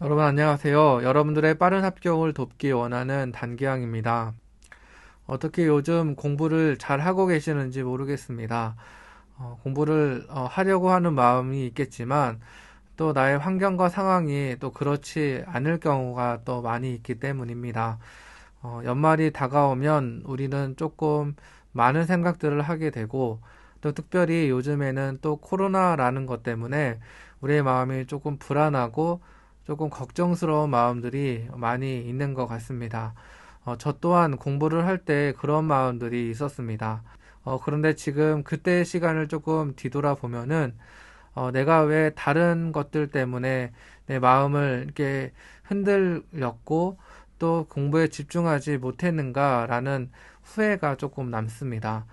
여러분 안녕하세요. 여러분들의 빠른 합격을 돕기 원하는 단기왕입니다. 어떻게 요즘 공부를 잘 하고 계시는지 모르겠습니다. 공부를 하려고 하는 마음이 있겠지만 또 나의 환경과 상황이 또 그렇지 않을 경우가 또 많이 있기 때문입니다. 연말이 다가오면 우리는 조금 많은 생각들을 하게 되고 또 특별히 요즘에는 또 코로나라는 것 때문에 우리의 마음이 조금 불안하고 조금 걱정스러운 마음들이 많이 있는 것 같습니다. 저 또한 공부를 할 때 그런 마음들이 있었습니다. 그런데 지금 그때의 시간을 조금 뒤돌아보면은 내가 왜 다른 것들 때문에 내 마음을 이렇게 흔들렸고 또 공부에 집중하지 못했는가라는 후회가 조금 남습니다.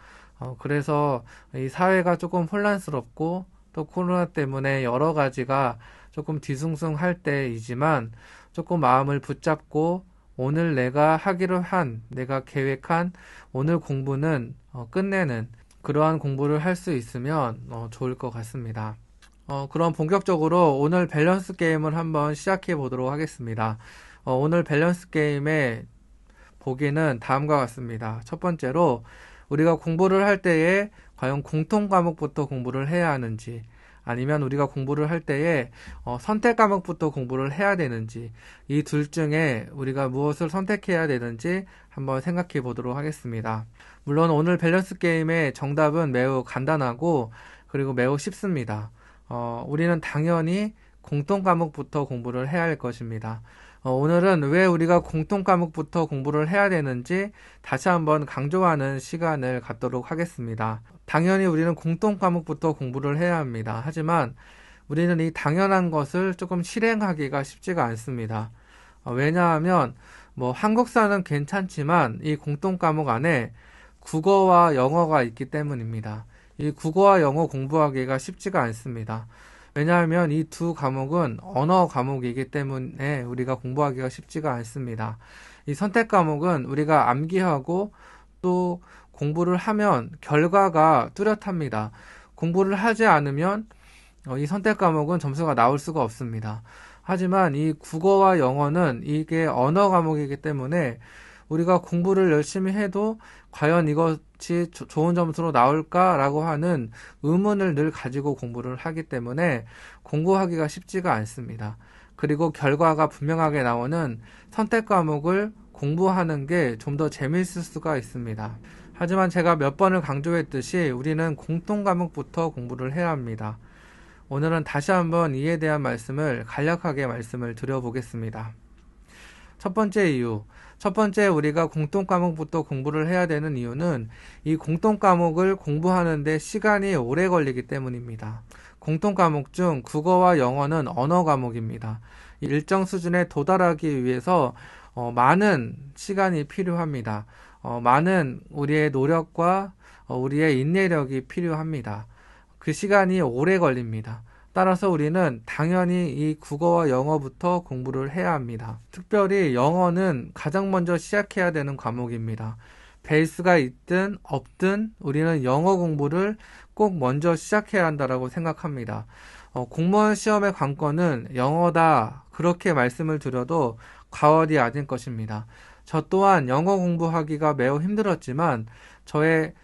그래서 이 사회가 조금 혼란스럽고 또 코로나 때문에 여러 가지가 조금 뒤숭숭할 때이지만 조금 마음을 붙잡고 오늘 내가 하기로 한, 내가 계획한 오늘 공부는 끝내는 그러한 공부를 할 수 있으면 좋을 것 같습니다. 그럼 본격적으로 오늘 밸런스 게임을 한번 시작해 보도록 하겠습니다. 오늘 밸런스 게임의 보기는 다음과 같습니다. 첫 번째로 우리가 공부를 할 때에 과연 공통 과목부터 공부를 해야 하는지 아니면 우리가 공부를 할 때에 선택 과목부터 공부를 해야 되는지 이 둘 중에 우리가 무엇을 선택해야 되는지 한번 생각해 보도록 하겠습니다. 물론 오늘 밸런스 게임의 정답은 매우 간단하고 그리고 매우 쉽습니다. 우리는 당연히 공통 과목부터 공부를 해야 할 것입니다. 오늘은 왜 우리가 공통 과목부터 공부를 해야 되는지 다시 한번 강조하는 시간을 갖도록 하겠습니다. 당연히 우리는 공통 과목부터 공부를 해야 합니다. 하지만 우리는 이 당연한 것을 조금 실행하기가 쉽지가 않습니다. 왜냐하면 한국사는 괜찮지만 이 공통 과목 안에 국어와 영어가 있기 때문입니다. 이 국어와 영어 공부하기가 쉽지가 않습니다. 왜냐하면 이 두 과목은 언어 과목이기 때문에 우리가 공부하기가 쉽지가 않습니다. 이 선택 과목은 우리가 암기하고 또 공부를 하면 결과가 뚜렷합니다. 공부를 하지 않으면 이 선택 과목은 점수가 나올 수가 없습니다. 하지만 이 국어와 영어는 이게 언어 과목이기 때문에 우리가 공부를 열심히 해도 과연 이것이 좋은 점수로 나올까라고 하는 의문을 늘 가지고 공부를 하기 때문에 공부하기가 쉽지가 않습니다. 그리고 결과가 분명하게 나오는 선택 과목을 공부하는 게 좀 더 재미있을 수가 있습니다. 하지만 제가 몇 번을 강조했듯이 우리는 공통 과목부터 공부를 해야 합니다. 오늘은 다시 한번 이에 대한 말씀을 간략하게 말씀을 드려보겠습니다. 첫 번째 이유. 첫 번째 우리가 공통 과목부터 공부를 해야 되는 이유는 이 공통 과목을 공부하는데 시간이 오래 걸리기 때문입니다. 공통 과목 중 국어와 영어는 언어 과목입니다. 일정 수준에 도달하기 위해서 많은 시간이 필요합니다. 많은 우리의 노력과 우리의 인내력이 필요합니다. 그 시간이 오래 걸립니다. 따라서 우리는 당연히 이 국어와 영어부터 공부를 해야 합니다. 특별히 영어는 가장 먼저 시작해야 되는 과목입니다. 베이스가 있든 없든 우리는 영어 공부를 꼭 먼저 시작해야 한다고 생각합니다. 공무원 시험의 관건은 영어다 그렇게 말씀을 드려도 과언이 아닐 것입니다. 저 또한 영어 공부하기가 매우 힘들었지만 저의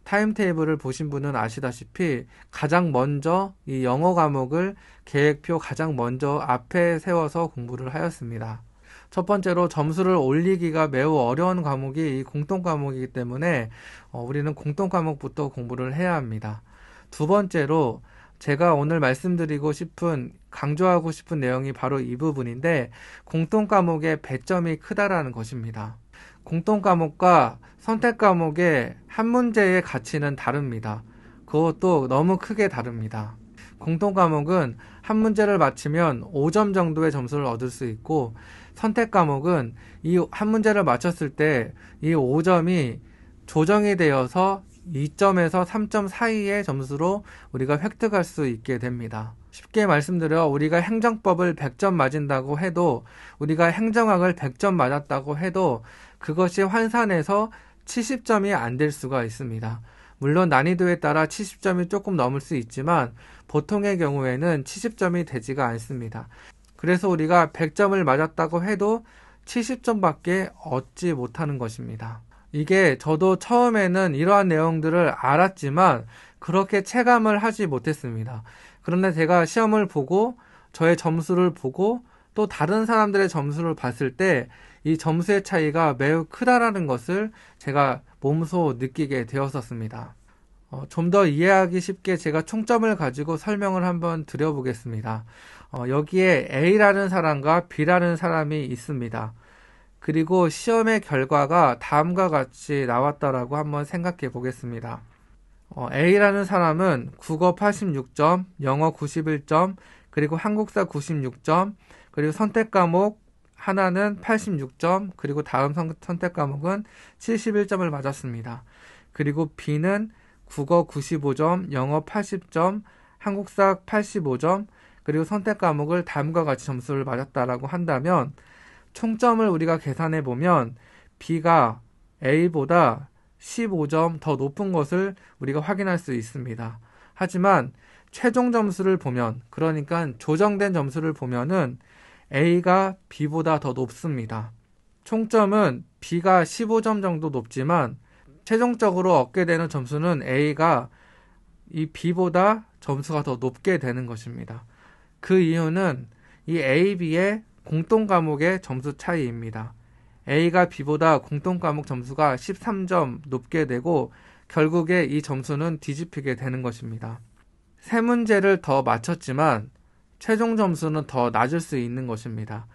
타임테이블을 보신 분은 아시다시피 가장 먼저 이 영어 과목을 계획표 가장 먼저 앞에 세워서 공부를 하였습니다. 첫 번째로 점수를 올리기가 매우 어려운 과목이 이 공통 과목이기 때문에 우리는 공통 과목부터 공부를 해야 합니다. 두 번째로 제가 오늘 말씀드리고 싶은 강조하고 싶은 내용이 바로 이 부분인데 공통 과목의 배점이 크다라는 것입니다. 공통 과목과 선택 과목의 한 문제의 가치는 다릅니다. 그것도 너무 크게 다릅니다. 공통 과목은 한 문제를 맞히면 5점 정도의 점수를 얻을 수 있고 선택 과목은 이 한 문제를 맞췄을 때 이 5점이 조정이 되어서 2점에서 3점 사이의 점수로 우리가 획득할 수 있게 됩니다. 쉽게 말씀드려 우리가 행정법을 100점 맞은다고 해도 우리가 행정학을 100점 맞았다고 해도 그것이 환산해서 70점이 안 될 수가 있습니다. 물론 난이도에 따라 70점이 조금 넘을 수 있지만 보통의 경우에는 70점이 되지가 않습니다. 그래서 우리가 100점을 맞았다고 해도 70점밖에 얻지 못하는 것입니다. 이게 저도 처음에는 이러한 내용들을 알았지만 그렇게 체감을 하지 못했습니다. 그런데 제가 시험을 보고 저의 점수를 보고 또 다른 사람들의 점수를 봤을 때 이 점수의 차이가 매우 크다라는 것을 제가 몸소 느끼게 되었었습니다. 좀 더 이해하기 쉽게 제가 총점을 가지고 설명을 한번 드려보겠습니다. 여기에 A라는 사람과 B라는 사람이 있습니다. 그리고 시험의 결과가 다음과 같이 나왔다라고 한번 생각해 보겠습니다. A라는 사람은 국어 86점, 영어 91점, 그리고 한국사 96점, 그리고 선택 과목 하나는 86점, 그리고 다음 선택 과목은 71점을 맞았습니다. 그리고 B는 국어 95점, 영어 80점, 한국사 85점, 그리고 선택 과목을 다음과 같이 점수를 맞았다라고 한다면 총점을 우리가 계산해 보면 B가 A보다 15점 더 높은 것을 우리가 확인할 수 있습니다. 하지만 최종 점수를 보면, 그러니까 조정된 점수를 보면은 A가 B보다 더 높습니다. 총점은 B가 15점 정도 높지만 최종적으로 얻게 되는 점수는 A가 이 B보다 점수가 더 높게 되는 것입니다. 그 이유는 이 A, B의 공통 과목의 점수 차이입니다. A가 B보다 공통 과목 점수가 13점 높게 되고 결국에 이 점수는 뒤집히게 되는 것입니다. 세 문제를 더 맞췄지만 최종 점수는 더 낮을 수 있는 것입니다.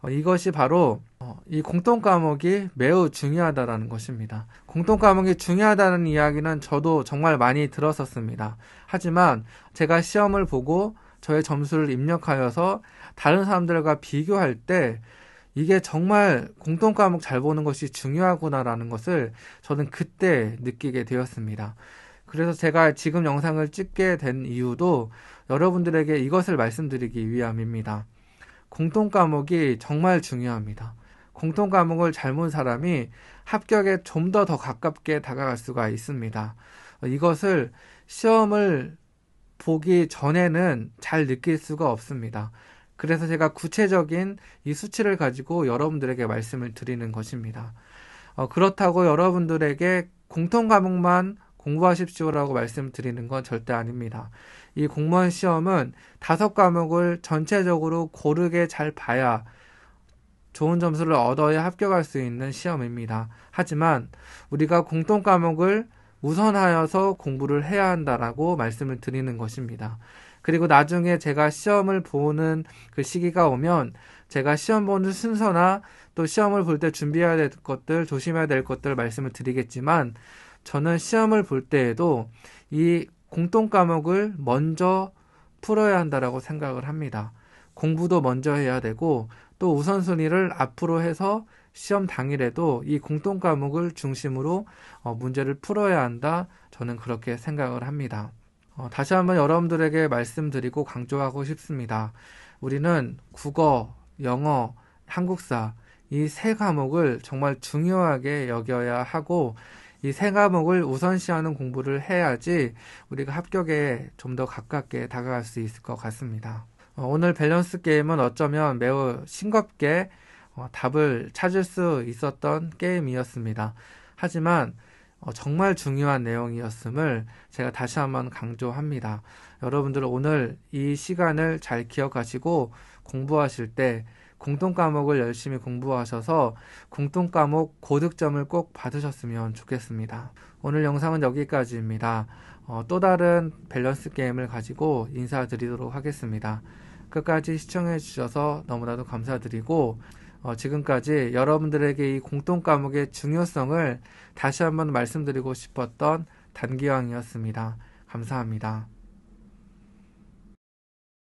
이것이 바로 이 공통 과목이 매우 중요하다는 것입니다. 공통 과목이 중요하다는 이야기는 저도 정말 많이 들었었습니다. 하지만 제가 시험을 보고 저의 점수를 입력하여서 다른 사람들과 비교할 때 이게 정말 공통 과목 잘 보는 것이 중요하구나라는 것을 저는 그때 느끼게 되었습니다. 그래서 제가 지금 영상을 찍게 된 이유도 여러분들에게 이것을 말씀드리기 위함입니다. 공통 과목이 정말 중요합니다. 공통 과목을 잘 본 사람이 합격에 좀 더 가깝게 다가갈 수가 있습니다. 이것을 시험을 보기 전에는 잘 느낄 수가 없습니다. 그래서 제가 구체적인 이 수치를 가지고 여러분들에게 말씀을 드리는 것입니다. 그렇다고 여러분들에게 공통 과목만 공부하십시오라고 말씀드리는 건 절대 아닙니다. 이 공무원 시험은 5과목을 전체적으로 고르게 잘 봐야 좋은 점수를 얻어야 합격할 수 있는 시험입니다. 하지만 우리가 공통 과목을 우선하여서 공부를 해야 한다라고 말씀을 드리는 것입니다. 그리고 나중에 제가 시험을 보는 그 시기가 오면 제가 시험 보는 순서나 또 시험을 볼 때 준비해야 될 것들, 조심해야 될 것들 말씀을 드리겠지만 저는 시험을 볼 때에도 이 공통 과목을 먼저 풀어야 한다라고 생각을 합니다. 공부도 먼저 해야 되고 또 우선순위를 앞으로 해서 시험 당일에도 이 공통 과목을 중심으로 문제를 풀어야 한다. 저는 그렇게 생각을 합니다. 다시 한번 여러분들에게 말씀드리고 강조하고 싶습니다. 우리는 국어, 영어, 한국사 이 세 과목을 정말 중요하게 여겨야 하고 이 세 과목을 우선시하는 공부를 해야지 우리가 합격에 좀 더 가깝게 다가갈 수 있을 것 같습니다. 오늘 밸런스 게임은 어쩌면 매우 싱겁게 답을 찾을 수 있었던 게임이었습니다. 하지만 정말 중요한 내용이었음을 제가 다시 한번 강조합니다. 여러분들 오늘 이 시간을 잘 기억하시고 공부하실 때 공통 과목을 열심히 공부하셔서 공통 과목 고득점을 꼭 받으셨으면 좋겠습니다. 오늘 영상은 여기까지입니다. 또 다른 밸런스 게임을 가지고 인사드리도록 하겠습니다. 끝까지 시청해 주셔서 너무나도 감사드리고 지금까지 여러분들에게 이 공통 과목의 중요성을 다시 한번 말씀드리고 싶었던 단기왕이었습니다. 감사합니다.